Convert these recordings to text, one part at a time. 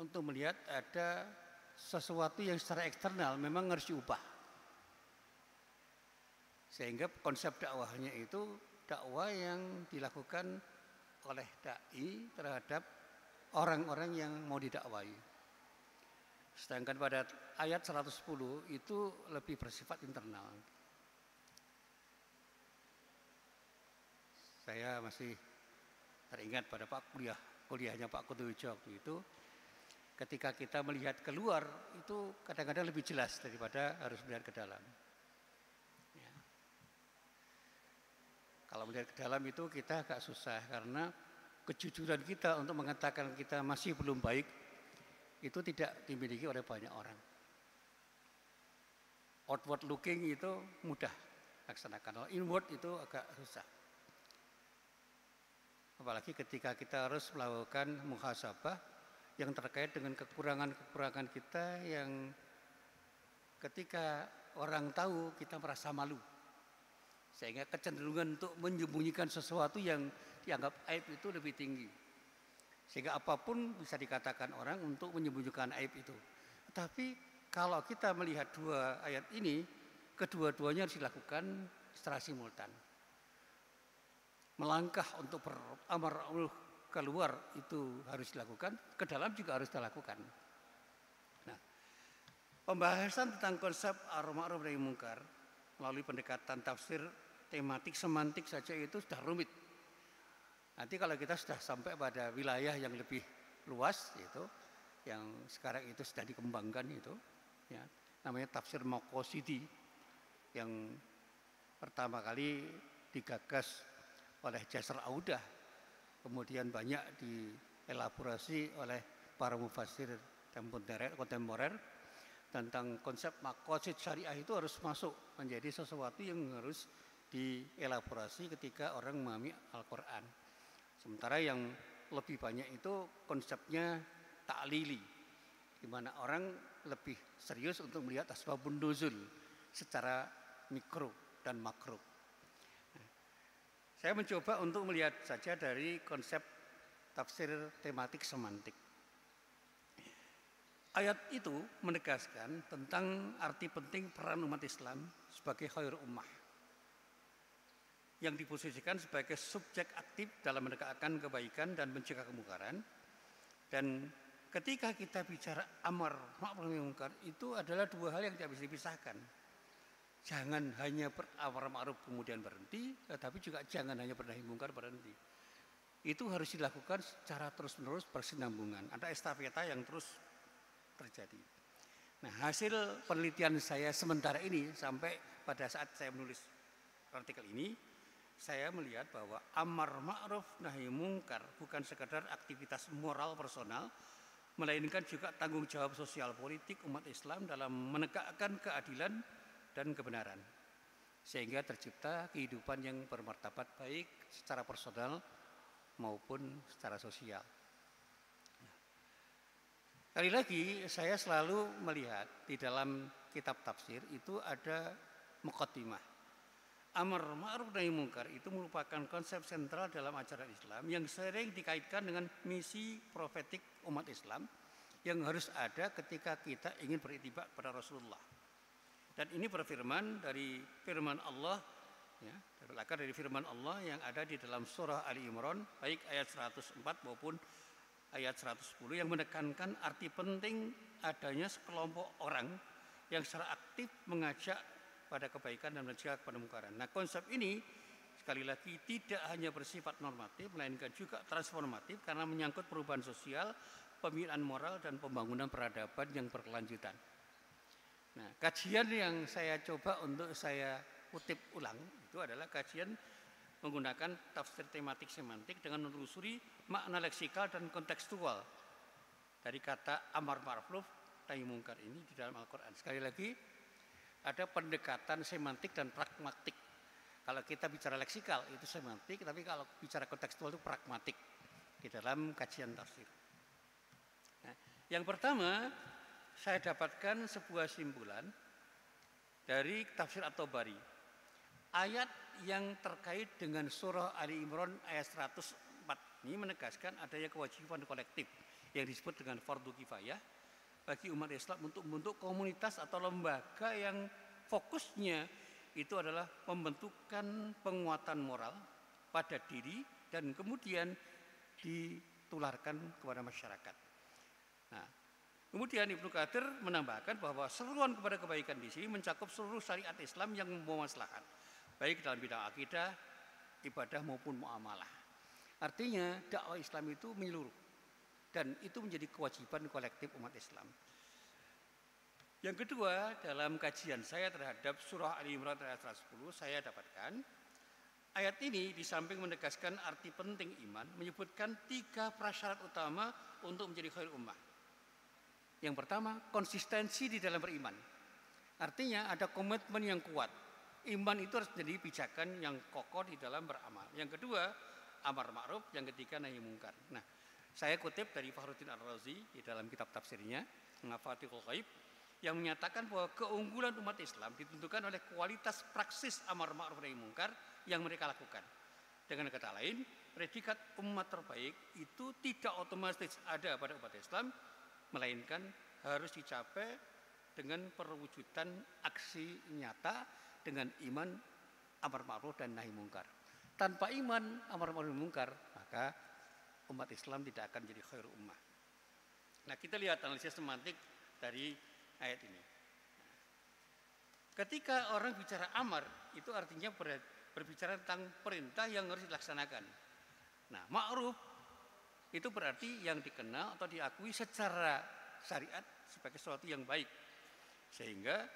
untuk melihat ada sesuatu yang secara eksternal memang harus diubah. Sehingga konsep dakwahnya itu dakwah yang dilakukan oleh dai terhadap orang-orang yang mau didakwai. Sedangkan pada ayat 110 itu lebih bersifat internal. Saya masih teringat pada kuliahnya Pak Kutuwijo waktu itu, ketika kita melihat keluar itu kadang-kadang lebih jelas daripada harus melihat ke dalam. Ya. Kalau melihat ke dalam itu kita agak susah, karena kejujuran kita untuk mengatakan kita masih belum baik itu tidak dimiliki oleh banyak orang. Outward looking itu mudah laksanakan, kalau inward itu agak susah. Apalagi ketika kita harus melakukan muhasabah yang terkait dengan kekurangan-kekurangan kita yang ketika orang tahu kita merasa malu. Sehingga kecenderungan untuk menyembunyikan sesuatu yang dianggap aib itu lebih tinggi. Sehingga apapun bisa dikatakan orang untuk menyembunyikan aib itu. Tapi kalau kita melihat dua ayat ini, kedua-duanya harus dilakukan secara simultan. Melangkah untuk beramar ma'ruf keluar itu harus dilakukan, ke dalam juga harus dilakukan. Nah, pembahasan tentang konsep amar ma'ruf nahi mungkar melalui pendekatan tafsir tematik semantik saja itu sudah rumit. Nanti kalau kita sudah sampai pada wilayah yang lebih luas, itu yang sekarang itu sudah dikembangkan itu, ya, namanya tafsir Maqasidi yang pertama kali digagas oleh Jasr Audah, kemudian banyak dielaborasi oleh para mufassir kontemporer tentang konsep maqasid syariah itu harus masuk menjadi sesuatu yang harus dielaborasi ketika orang memahami Al-Quran. Sementara yang lebih banyak itu konsepnya ta'lili, di mana orang lebih serius untuk melihat asbabun nuzul secara mikro dan makro. Saya mencoba untuk melihat saja dari konsep tafsir tematik semantik. Ayat itu menegaskan tentang arti penting peran umat Islam sebagai khair ummah, yang diposisikan sebagai subjek aktif dalam menegakkan kebaikan dan mencegah kemungkaran. Dan ketika kita bicara amar ma'ruf nahi mungkar, itu adalah dua hal yang tidak bisa dipisahkan. Jangan hanya beramar ma'ruf kemudian berhenti, tetapi juga jangan hanya bernahi mungkar berhenti. Itu harus dilakukan secara terus-menerus berkesinambungan. Ada estafeta yang terus terjadi. Nah, hasil penelitian saya sementara ini sampai pada saat saya menulis artikel ini, saya melihat bahwa amar ma'ruf nahi mungkar bukan sekadar aktivitas moral personal, melainkan juga tanggung jawab sosial politik umat Islam dalam menegakkan keadilan dan kebenaran, sehingga tercipta kehidupan yang bermartabat baik secara personal maupun secara sosial. Kali lagi saya selalu melihat di dalam kitab tafsir itu ada muqaddimah. Amar ma'ruf nahi mungkar itu merupakan konsep sentral dalam ajaran Islam yang sering dikaitkan dengan misi profetik umat Islam yang harus ada ketika kita ingin berittiba pada Rasulullah. Dan ini berfirman dari firman Allah, ya, berakar dari firman Allah yang ada di dalam surah Ali Imran, baik ayat 104 maupun ayat 110, yang menekankan arti penting adanya sekelompok orang yang secara aktif mengajak pada kebaikan dan mencegah kemungkaran. Nah, konsep ini sekali lagi tidak hanya bersifat normatif, melainkan juga transformatif karena menyangkut perubahan sosial, pembinaan moral, dan pembangunan peradaban yang berkelanjutan. Nah, kajian yang saya coba untuk saya kutip ulang itu adalah kajian menggunakan tafsir tematik semantik dengan menelusuri makna leksikal dan kontekstual dari kata amar ma'ruf nahi mungkar ini di dalam Al-Quran. Sekali lagi, ada pendekatan semantik dan pragmatik. Kalau kita bicara leksikal itu semantik, tapi kalau bicara kontekstual itu pragmatik di dalam kajian tafsir. Nah, yang pertama, saya dapatkan sebuah simpulan dari tafsir At-Tabari. Ayat yang terkait dengan surah Ali Imran ayat 104 ini menegaskan adanya kewajiban kolektif yang disebut dengan fardu kifayah bagi umat Islam untuk membentuk komunitas atau lembaga yang fokusnya itu adalah pembentukan penguatan moral pada diri dan kemudian ditularkan kepada masyarakat. Nah, kemudian Ibnu Katsir menambahkan bahwa seruan kepada kebaikan di sini mencakup seluruh syariat Islam yang membawa maslahat, baik dalam bidang akidah, ibadah maupun muamalah. Artinya dakwah Islam itu menyeluruh dan itu menjadi kewajiban kolektif umat Islam. Yang kedua, dalam kajian saya terhadap surah Ali Imran ayat 110, saya dapatkan ayat ini di samping menegaskan arti penting iman, menyebutkan 3 prasyarat utama untuk menjadi khairul ummah. Yang pertama, konsistensi di dalam beriman. Artinya ada komitmen yang kuat. Iman itu harus menjadi pijakan yang kokoh di dalam beramal. Yang kedua, amar ma'ruf. Yang ketiga, nahi mungkar. Nah, saya kutip dari Fakhruddin Ar-Razi di dalam kitab tafsirnya, Mafatihul Ghaib, yang menyatakan bahwa keunggulan umat Islam ditentukan oleh kualitas praksis amar ma'ruf nahi mungkar yang mereka lakukan. Dengan kata lain, predikat umat terbaik itu tidak otomatis ada pada umat Islam, melainkan harus dicapai dengan perwujudan aksi nyata dengan iman, amar ma'ruf dan nahi mungkar. Tanpa iman, amar ma'ruf nahi mungkar, maka umat Islam tidak akan jadi khairul ummah. Nah, kita lihat analisis semantik dari ayat ini. Ketika orang bicara amar, itu artinya berbicara tentang perintah yang harus dilaksanakan. Nah, ma'ruf itu berarti yang dikenal atau diakui secara syariat sebagai sesuatu yang baik. Sehingga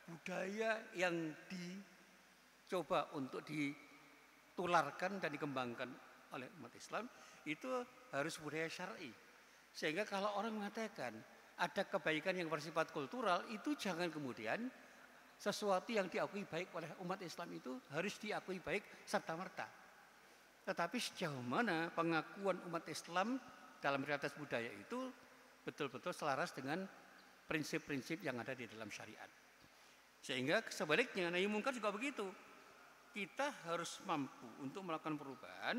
budaya yang dicoba untuk ditularkan dan dikembangkan oleh umat Islam itu harus budaya syar'i. Sehingga kalau orang mengatakan ada kebaikan yang bersifat kultural, itu jangan kemudian sesuatu yang diakui baik oleh umat Islam itu harus diakui baik serta-merta. Tetapi sejauh mana pengakuan umat Islam dalam realitas budaya itu betul-betul selaras dengan prinsip-prinsip yang ada di dalam syariat. Sehingga sebaliknya, nahi mungkar juga begitu. Kita harus mampu untuk melakukan perubahan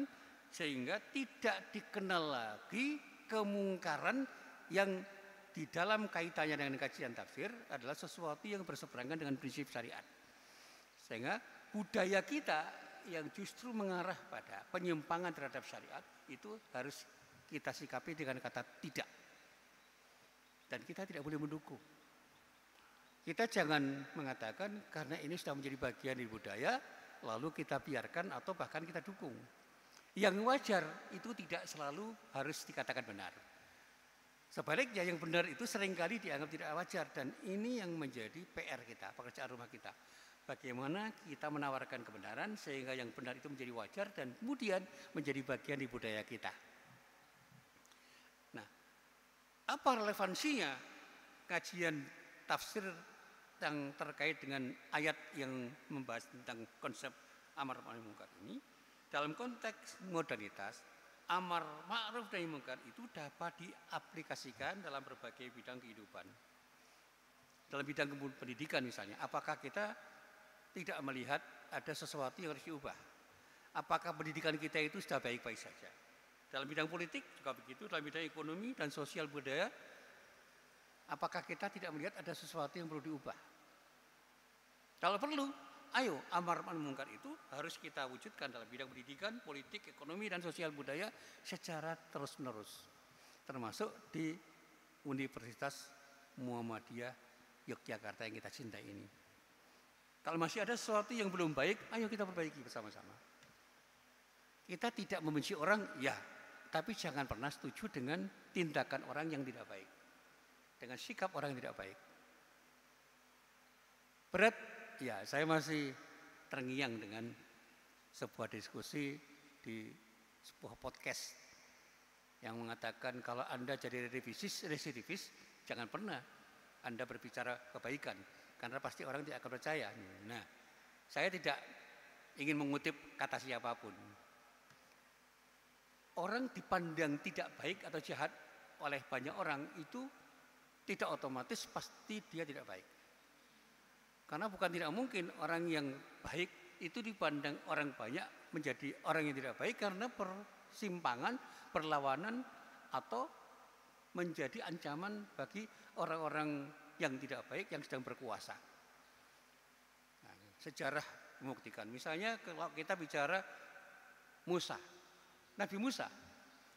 sehingga tidak dikenal lagi kemungkaran yang di dalam kaitannya dengan kajian tafsir adalah sesuatu yang berseberangan dengan prinsip syariat. Sehingga budaya kita yang justru mengarah pada penyimpangan terhadap syariat itu harus kita sikapi dengan kata tidak. Dan kita tidak boleh mendukung. Kita jangan mengatakan karena ini sudah menjadi bagian dari budaya lalu kita biarkan atau bahkan kita dukung. Yang wajar itu tidak selalu harus dikatakan benar. Sebaliknya yang benar itu seringkali dianggap tidak wajar dan ini yang menjadi PR kita, pekerjaan rumah kita. Bagaimana kita menawarkan kebenaran sehingga yang benar itu menjadi wajar dan kemudian menjadi bagian di budaya kita. Nah, apa relevansinya kajian tafsir yang terkait dengan ayat yang membahas tentang konsep amar ma'ruf nahi mungkar ini? Dalam konteks modernitas, amar ma'ruf nahi mungkar itu dapat diaplikasikan dalam berbagai bidang kehidupan. Dalam bidang pendidikan misalnya, apakah kita tidak melihat ada sesuatu yang harus diubah? Apakah pendidikan kita itu sudah baik-baik saja? Dalam bidang politik juga begitu, dalam bidang ekonomi dan sosial budaya, apakah kita tidak melihat ada sesuatu yang perlu diubah? Kalau perlu, ayo amar ma'ruf nahi mungkar itu harus kita wujudkan dalam bidang pendidikan, politik, ekonomi, dan sosial budaya secara terus-menerus. Termasuk di Universitas Muhammadiyah Yogyakarta yang kita cintai ini. Kalau masih ada sesuatu yang belum baik, ayo kita perbaiki bersama-sama. Kita tidak membenci orang, ya, tapi jangan pernah setuju dengan tindakan orang yang tidak baik. Dengan sikap orang yang tidak baik. Berat, ya, saya masih terngiang dengan sebuah diskusi di sebuah podcast yang mengatakan kalau Anda jadi residivis, jangan pernah Anda berbicara kebaikan karena pasti orang tidak akan percaya. Nah, saya tidak ingin mengutip kata siapapun. Orang dipandang tidak baik atau jahat oleh banyak orang itu tidak otomatis pasti dia tidak baik. Karena bukan tidak mungkin orang yang baik itu dipandang orang banyak menjadi orang yang tidak baik karena persimpangan, perlawanan atau menjadi ancaman bagi orang-orang yang tidak baik yang sedang berkuasa. Nah, sejarah membuktikan. Misalnya kalau kita bicara Musa, Nabi Musa,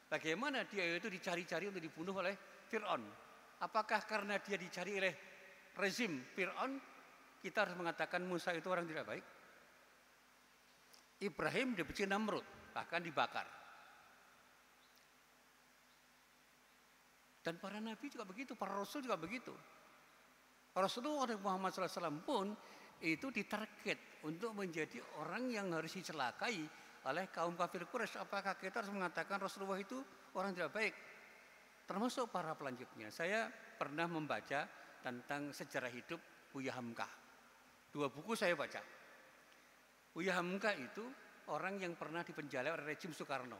bagaimana dia itu dicari-cari untuk dibunuh oleh Fir'aun. Apakah karena dia dicari oleh rezim Fir'aun, kita harus mengatakan Musa itu orang tidak baik? Ibrahim dibenci Namrud, bahkan dibakar. Dan para nabi juga begitu, para rasul juga begitu. Rasulullah Muhammad SAW pun itu ditarget untuk menjadi orang yang harus dicelakai oleh kaum kafir Quraisy. Apakah kita harus mengatakan Rasulullah itu orang tidak baik? Termasuk para pelanjutnya. Saya pernah membaca tentang sejarah hidup Buya Hamka. 2 buku saya baca. Buya Hamka itu orang yang pernah dipenjara oleh rejim Soekarno.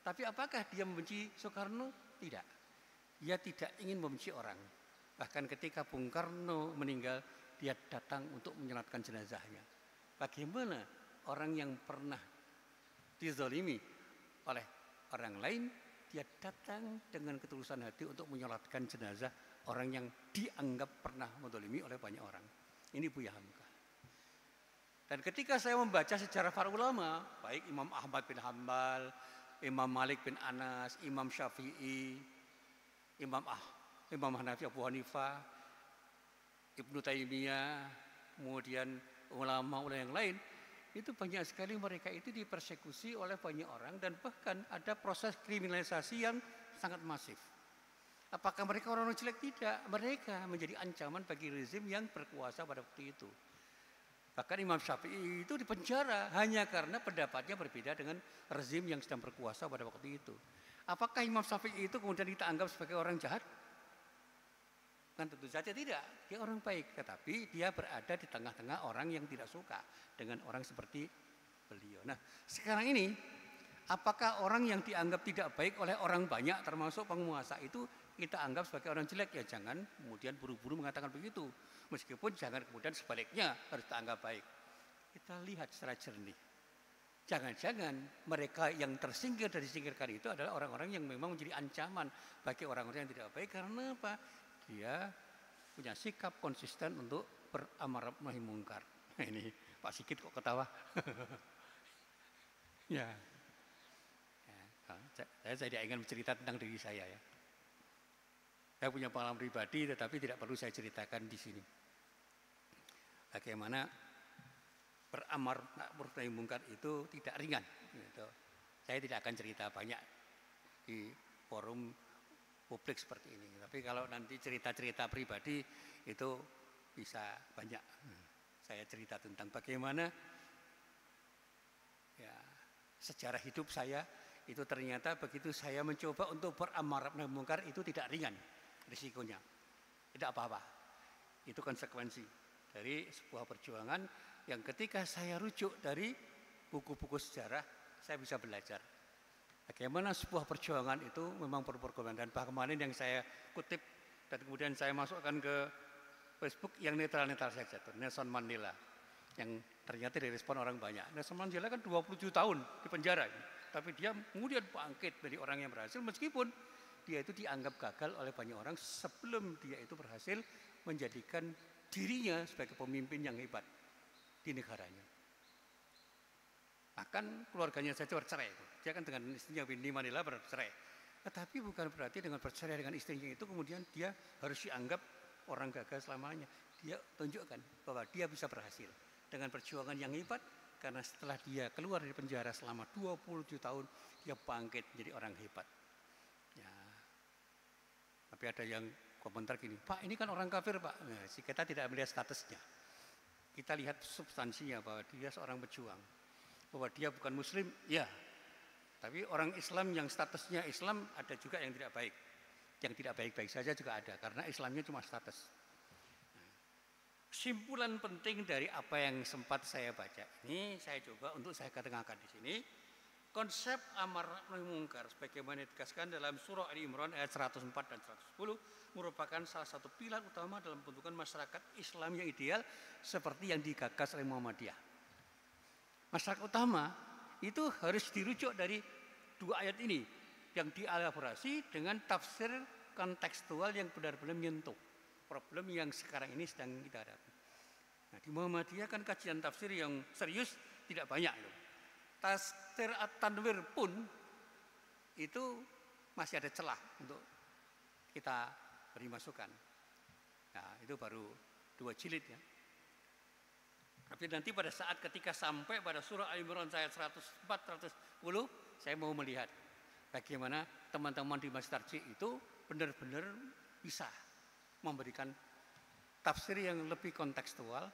Tapi apakah dia membenci Soekarno? Tidak. Dia tidak ingin membenci orang. Bahkan ketika Bung Karno meninggal, dia datang untuk menyolatkan jenazahnya. Bagaimana orang yang pernah dizalimi oleh orang lain, dia datang dengan ketulusan hati untuk menyolatkan jenazah orang yang dianggap pernah menzalimi oleh banyak orang. Ini Buya Hamka. Dan ketika saya membaca sejarah para ulama, baik Imam Ahmad bin Hambal, Imam Malik bin Anas, Imam Syafi'i, Imam Hanafi, Abu Hanifah, Ibnu Taimiyah, kemudian ulama-ulama yang lain, itu banyak sekali mereka itu dipersekusi oleh banyak orang dan bahkan ada proses kriminalisasi yang sangat masif. Apakah mereka orang-orang jelek? Tidak. Mereka menjadi ancaman bagi rezim yang berkuasa pada waktu itu. Bahkan Imam Syafi'i itu dipenjara hanya karena pendapatnya berbeda dengan rezim yang sedang berkuasa pada waktu itu. Apakah Imam Syafi'i itu kemudian kita anggap sebagai orang jahat? Kan tentu saja tidak. Dia orang baik, tetapi dia berada di tengah-tengah orang yang tidak suka dengan orang seperti beliau. Nah, sekarang ini apakah orang yang dianggap tidak baik oleh orang banyak termasuk penguasa itu kita anggap sebagai orang jelek? Ya jangan kemudian buru-buru mengatakan begitu. Meskipun jangan kemudian sebaliknya harus kita anggap baik. Kita lihat secara jernih. Jangan-jangan mereka yang tersingkir dari disingkirkan itu adalah orang-orang yang memang menjadi ancaman bagi orang-orang yang tidak baik. Karena apa? Dia punya sikap konsisten untuk beramar nahi mungkar. Ini Pak Sigit kok ketawa. Ya. Saya tidak ingin bercerita tentang diri saya ya. Saya punya pengalaman pribadi tetapi tidak perlu saya ceritakan di sini. Bagaimana beramar nahi mungkar itu tidak ringan. Gitu. Saya tidak akan cerita banyak di forum publik seperti ini. Tapi kalau nanti cerita-cerita pribadi itu bisa banyak. Saya cerita tentang bagaimana ya, sejarah hidup saya itu ternyata begitu saya mencoba untuk beramar nahi mungkar itu tidak ringan risikonya. Tidak apa-apa. Itu konsekuensi dari sebuah perjuangan yang ketika saya rujuk dari buku-buku sejarah saya bisa belajar. Bagaimana sebuah perjuangan itu memang perjuangan dan bahkan kemarin yang saya kutip dan kemudian saya masukkan ke Facebook yang netral-netral saja tuh, Nelson Mandela yang ternyata direspon orang banyak. Nelson Mandela kan 27 tahun di penjara, tapi dia kemudian bangkit dari orang yang berhasil meskipun dia itu dianggap gagal oleh banyak orang sebelum dia itu berhasil menjadikan dirinya sebagai pemimpin yang hebat di negaranya. Bahkan keluarganya saja bercerai. Dia kan dengan istrinya Winnie Mandela bercerai. Tetapi bukan berarti dengan bercerai dengan istrinya itu kemudian dia harus dianggap orang gagal selamanya. Dia tunjukkan bahwa dia bisa berhasil dengan perjuangan yang hebat karena setelah dia keluar dari penjara selama 27 tahun dia bangkit menjadi orang hebat. Ya. Tapi ada yang komentar gini, Pak ini kan orang kafir Pak. Nah, kita tidak melihat statusnya. Kita lihat substansinya bahwa dia seorang pejuang. Bahwa dia bukan muslim, ya. Tapi orang Islam yang statusnya Islam ada juga yang tidak baik. Yang tidak baik-baik saja juga ada karena Islamnya cuma status. Nah, kesimpulan penting dari apa yang sempat saya baca ini saya coba untuk saya katakan di sini. Konsep amar nahi mungkar sebagaimana ditegaskan dalam surah Ali Imran ayat 104 dan 110 merupakan salah satu pilar utama dalam pembentukan masyarakat Islam yang ideal seperti yang digagas oleh Muhammadiyah. Masyarakat utama itu harus dirujuk dari dua ayat ini yang dielaborasi dengan tafsir kontekstual yang benar-benar menyentuh problem yang sekarang ini sedang kita hadapi. Nah, di Muhammadiyah kan kajian tafsir yang serius tidak banyak loh. Tafsir At-Tanwir pun itu masih ada celah untuk kita beri masukan. Nah, itu baru 2 jilid ya. Tapi nanti pada saat ketika sampai pada surah Al-Imran ayat 104-110, saya mau melihat bagaimana teman-teman di Masjid Tarjih itu benar-benar bisa memberikan tafsir yang lebih kontekstual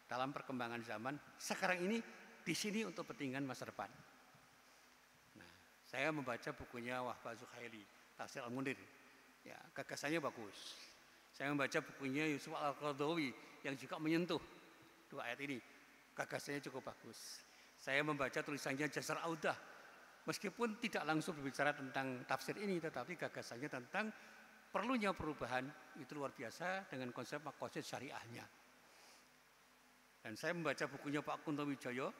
dalam perkembangan zaman sekarang ini di sini untuk kepentingan masa depan. Nah, saya membaca bukunya Wahbah Zuhaili, Tafsir Al-Munir. Ya, gagasannya bagus. Saya membaca bukunya Yusuf Al-Qaradawi yang juga menyentuh 2 ayat ini. Gagasannya cukup bagus. Saya membaca tulisannya Jasar Audah. Meskipun tidak langsung berbicara tentang tafsir ini, tetapi gagasannya tentang perlunya perubahan itu luar biasa dengan konsep maqasid syariahnya. Dan saya membaca bukunya Pak Kunto Wijoyo,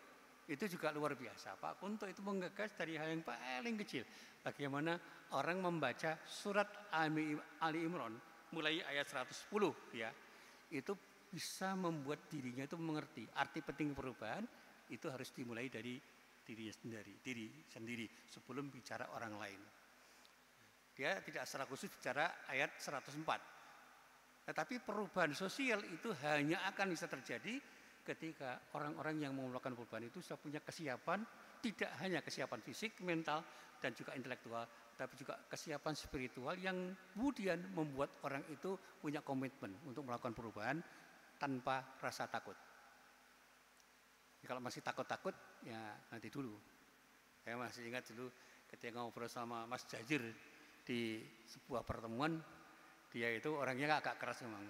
itu juga luar biasa. Pak Kunto itu menggagas dari hal yang paling kecil. Bagaimana orang membaca surat Ali Imran mulai ayat 110 ya, itu bisa membuat dirinya itu mengerti arti penting perubahan itu harus dimulai dari diri sendiri sebelum bicara orang lain. Dia tidak secara khusus bicara ayat 104. Tetapi perubahan sosial itu hanya akan bisa terjadi ketika orang-orang yang mau melakukan perubahan itu sudah punya kesiapan, tidak hanya kesiapan fisik, mental, dan juga intelektual, tapi juga kesiapan spiritual yang kemudian membuat orang itu punya komitmen untuk melakukan perubahan tanpa rasa takut. Kalau masih takut-takut, ya nanti dulu. Saya masih ingat dulu ketika ngobrol sama Mas Jazir di sebuah pertemuan, dia itu orangnya agak keras memang.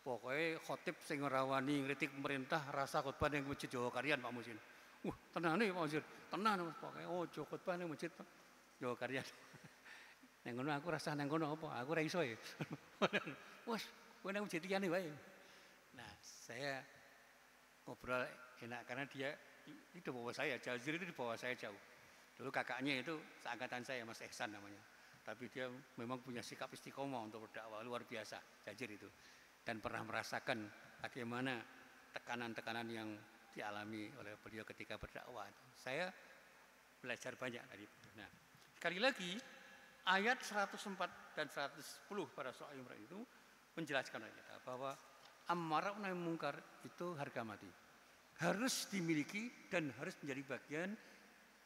Pokoknya khotib sing rawani ngritik pemerintah rasa khotbah ning Masjid Jawa Karyan Pak Musin. Tenan nih Pak Musin, tenan pokoknya ojo khotbah ning Masjid Jawa Karyan. Nang ngono aku rasa nang ngono apa? Aku ora iso ya. Wes, kowe nang Masjid liyane wae. Nah, saya ngobrol enak karena dia di bawah saya, Jazir itu di bawah saya jauh. Dulu kakaknya itu seangkatan saya, Mas Ehsan namanya. Tapi dia memang punya sikap istiqomah untuk berdakwah luar biasa, Jazir itu. Dan pernah merasakan bagaimana tekanan-tekanan yang dialami oleh beliau ketika berdakwah. Saya belajar banyak dari beliau. Nah, sekali lagi ayat 104 dan 110 pada surah Al-Imran itu menjelaskan kepada kita bahwa amar nahi mungkar itu harga mati. Harus dimiliki dan harus menjadi bagian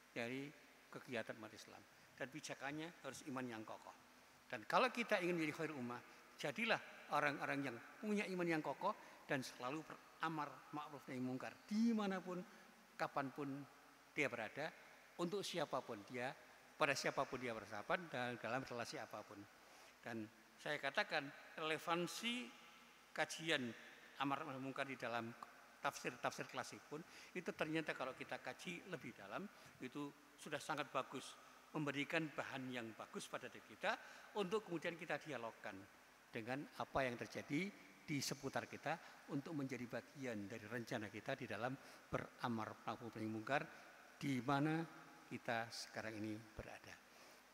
dari kegiatan umat Islam. Dan pijakannya harus iman yang kokoh. Dan kalau kita ingin menjadi khair ummah, jadilah orang-orang yang punya iman yang kokoh dan selalu beramar ma'ruf nahi mungkar dimanapun, kapanpun dia berada, untuk siapapun dia, pada siapapun dia bersahabat dan dalam relasi apapun. Dan saya katakan relevansi kajian amar ma'ruf nahi mungkar di dalam tafsir klasik pun itu ternyata kalau kita kaji lebih dalam itu sudah sangat bagus, memberikan bahan yang bagus pada diri kita untuk kemudian kita dialogkan dengan apa yang terjadi di seputar kita untuk menjadi bagian dari rencana kita di dalam beramar ma'ruf nahi mungkar di mana kita sekarang ini berada.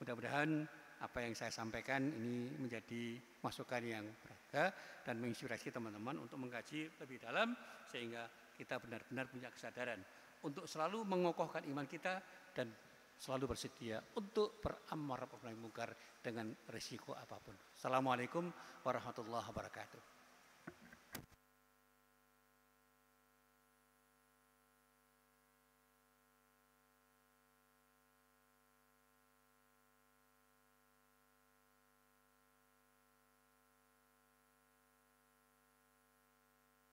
Mudah-mudahan apa yang saya sampaikan ini menjadi masukan yang berharga dan menginspirasi teman-teman untuk mengkaji lebih dalam sehingga kita benar-benar punya kesadaran untuk selalu mengokohkan iman kita dan selalu bersedia untuk beramar ma'ruf nahi mungkar dengan risiko apapun. Assalamualaikum warahmatullahi wabarakatuh.